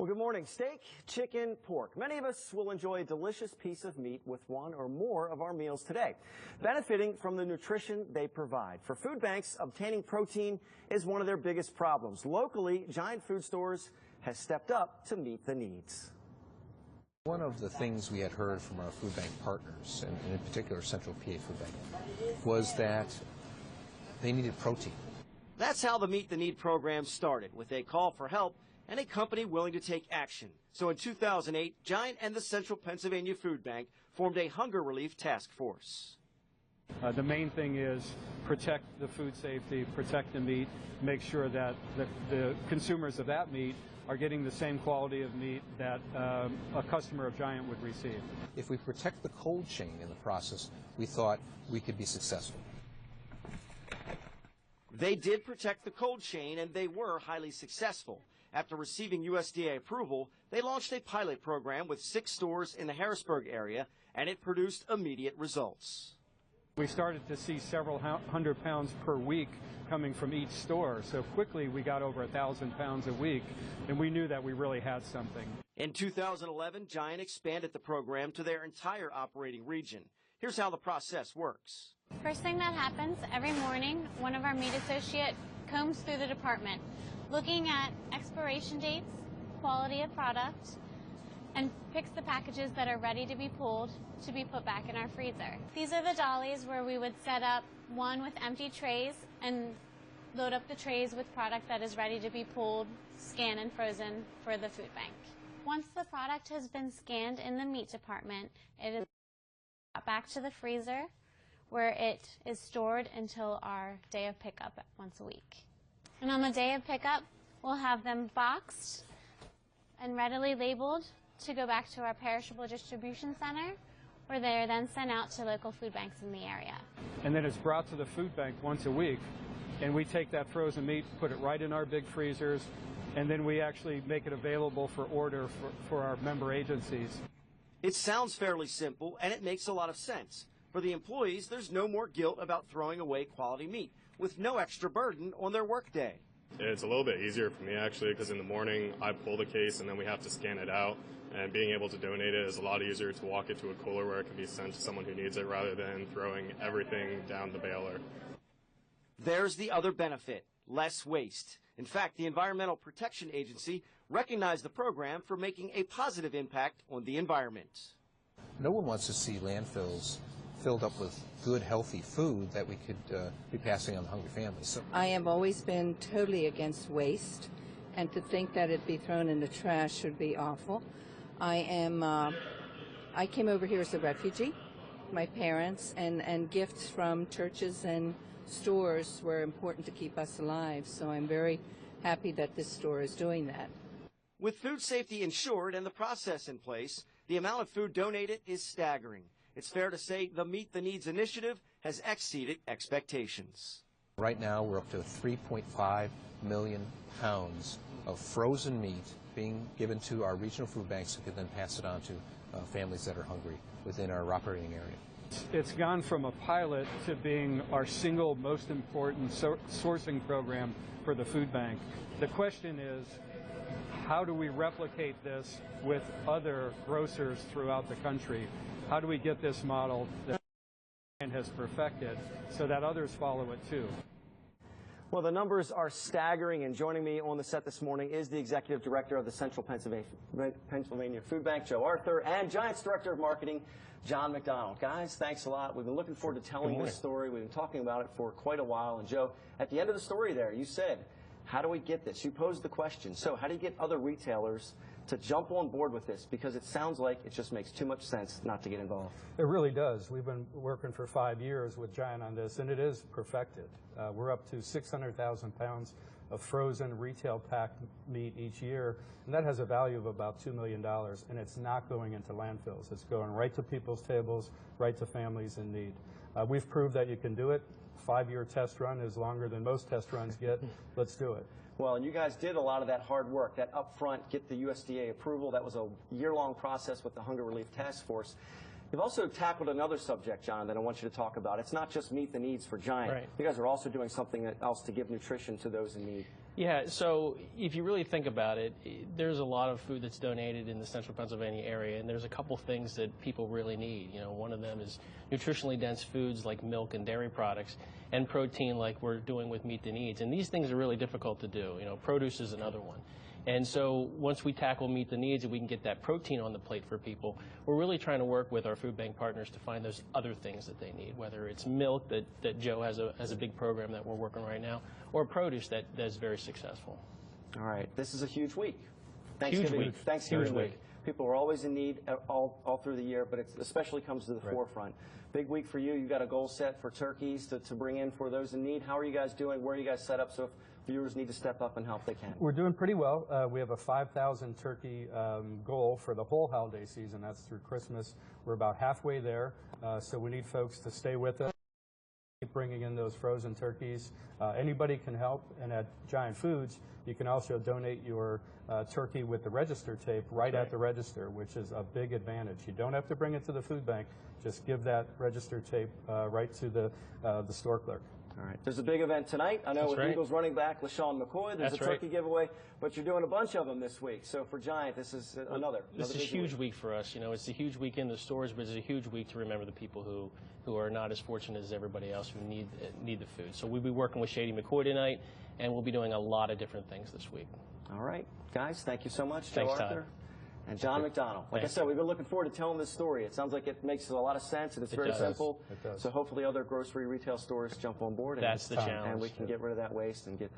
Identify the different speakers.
Speaker 1: Well, good morning. Steak, chicken, pork. Many of us will enjoy a delicious piece of meat with one or more of our meals today, benefiting from the nutrition they provide. For food banks, obtaining protein is one of their biggest problems. Locally, Giant Food Stores has stepped up to meet the needs.
Speaker 2: One of the things we had heard from our food bank partners, and in particular Central PA Food Bank, was that they needed protein.
Speaker 1: That's how the Meet the Need program started, with a call for help and a company willing to take action. So in 2008, Giant and the Central Pennsylvania Food Bank formed a hunger relief task force.
Speaker 3: The main thing is protect the food safety, protect the meat, make sure that the consumers of that meat are getting the same quality of meat that a customer of Giant would receive.
Speaker 2: If we protect the cold chain in the process, we thought we could be successful.
Speaker 1: They did protect the cold chain, and they were highly successful. After receiving USDA approval, they launched a pilot program with 6 stores in the Harrisburg area, and it produced immediate results.
Speaker 3: We started to see several hundred pounds per week coming from each store, so quickly we got over 1,000 pounds a week, and we knew that we really had something.
Speaker 1: In 2011, Giant expanded the program to their entire operating region. Here's how the process works.
Speaker 4: First thing that happens, every morning, one of our meat associates combs through the department, looking at expiration dates, quality of product, and picks the packages that are ready to be pulled to be put back in our freezer. These are the dollies where we would set up one with empty trays and load up the trays with product that is ready to be pulled, scanned, and frozen for the food bank. Once the product has been scanned in the meat department, it is brought back to the freezer where it is stored until our day of pickup once a week. And on the day of pickup, we'll have them boxed and readily labeled to go back to our perishable distribution center, where they are then sent out to local food banks in the area.
Speaker 3: And then it's brought to the food bank once a week, and we take that frozen meat, put it right in our big freezers, and then we actually make it available for order for our member agencies.
Speaker 1: It sounds fairly simple, and it makes a lot of sense. For the employees, there's no more guilt about throwing away quality meat, with no extra burden on their workday.
Speaker 5: It's a little bit easier for me, actually, because in the morning I pull the case and then we have to scan it out. And being able to donate it is a lot easier to walk it to a cooler where it can be sent to someone who needs it rather than throwing everything down the baler.
Speaker 1: There's the other benefit, less waste. In fact, the Environmental Protection Agency recognized the program for making a positive impact on the environment.
Speaker 2: No one wants to see landfills filled up with good, healthy food that we could be passing on to hungry families. So
Speaker 6: I have always been totally against waste, and to think that it be thrown in the trash should be awful. I came over here as a refugee. My parents and gifts from churches and stores were important to keep us alive, so I'm very happy that this store is doing that.
Speaker 1: With food safety ensured and the process in place, the amount of food donated is staggering. It's fair to say the Meet the Needs initiative has exceeded expectations.
Speaker 2: right now we're up to 3.5 million pounds of frozen meat being given to our regional food banks who can then pass it on to families that are hungry within our operating area.
Speaker 3: It's gone from a pilot to being our single most important sourcing program for the food bank. The question is, how do we replicate this with other grocers throughout the country? How do we get this model that has perfected so that others follow it too?
Speaker 1: Well, the numbers are staggering, and joining me on the set this morning is the Executive Director of the Central Pennsylvania Food Bank, Joe Arthur, and Giant's Director of Marketing, John McDonald. Guys, thanks a lot. We've been looking forward to telling this story. We've been talking about it for quite a while. And Joe, at the end of the story there, you said, how do we get this? You posed the question. So how do you get other retailers to jump on board with this? Because it sounds like it just makes too much sense not to get involved.
Speaker 3: It really does. We've been working for 5 years with Giant on this, and it is perfected. We're up to 600,000 pounds of frozen retail packed meat each year, and that has a value of about $2 million, and it's not going into landfills. It's going right to people's tables, right to families in need. We've proved that you can do it. 5-year test run is longer than most test runs get. Let's do it.
Speaker 1: Well, and you guys did a lot of that hard work, that upfront, get the USDA approval. That was a year-long process with the Hunger Relief Task Force. You've also tackled another subject, John, that I want you to talk about. It's not just meet the needs for Giant.
Speaker 7: Right.
Speaker 1: You guys are also doing something else to give nutrition to those in need.
Speaker 7: Yeah, so if you really think about it, there's a lot of food that's donated in the central Pennsylvania area, and there's a couple things that people really need. You know, one of them is nutritionally dense foods like milk and dairy products, and protein like we're doing with Meet the Needs. And these things are really difficult to do. You know, produce is another one. And so once we tackle Meet the Needs and we can get that protein on the plate for people, we're really trying to work with our food bank partners to find those other things that they need, whether it's milk that Joe has a big program that we're working right now, or produce that's very successful.
Speaker 1: All right. This is a huge week.
Speaker 7: Huge week.
Speaker 1: Thanksgiving
Speaker 7: Huge
Speaker 1: week.
Speaker 7: week.
Speaker 1: People are always in need all through the year, but it especially comes to the forefront. Big week for you. You've got a goal set for turkeys to bring in for those in need. How are you guys doing? Where are you guys set up? So if viewers need to step up and help, they can.
Speaker 3: We're doing pretty well. We have a 5,000 turkey goal for the whole holiday season. That's through Christmas. We're about halfway there, so we need folks to stay with us. Keep bringing in those frozen turkeys. Anybody can help, and at Giant Foods, you can also donate your turkey with the register tape right at the register, which is a big advantage. You don't have to bring it to the food bank. Just give that register tape right to the store clerk.
Speaker 1: All right. There's a big event tonight. I know
Speaker 7: That's
Speaker 1: with
Speaker 7: right.
Speaker 1: Eagles running back LaShawn McCoy, there's
Speaker 7: That's
Speaker 1: a turkey
Speaker 7: right.
Speaker 1: giveaway, but you're doing a bunch of them this week. So for Giant, this is another
Speaker 7: This is a
Speaker 1: big
Speaker 7: huge week for us. You know, it's a huge week in the stores, but it's a huge week to remember the people who are not as fortunate as everybody else who need the food. So we'll be working with Shady McCoy tonight, and we'll be doing a lot of different things this week.
Speaker 1: All right. Guys, thank you so much.
Speaker 7: Thanks,
Speaker 1: Joe
Speaker 7: Todd.
Speaker 1: Arthur and John McDonald. Like I
Speaker 7: Thanks.
Speaker 1: said, we've been looking forward to telling this story. It sounds like it makes a lot of sense, and it's
Speaker 7: It
Speaker 1: very
Speaker 7: does.
Speaker 1: simple.
Speaker 3: It does.
Speaker 1: So hopefully other grocery retail stores jump on board.
Speaker 7: That's the
Speaker 1: and
Speaker 7: challenge.
Speaker 1: we can get rid of that waste and get the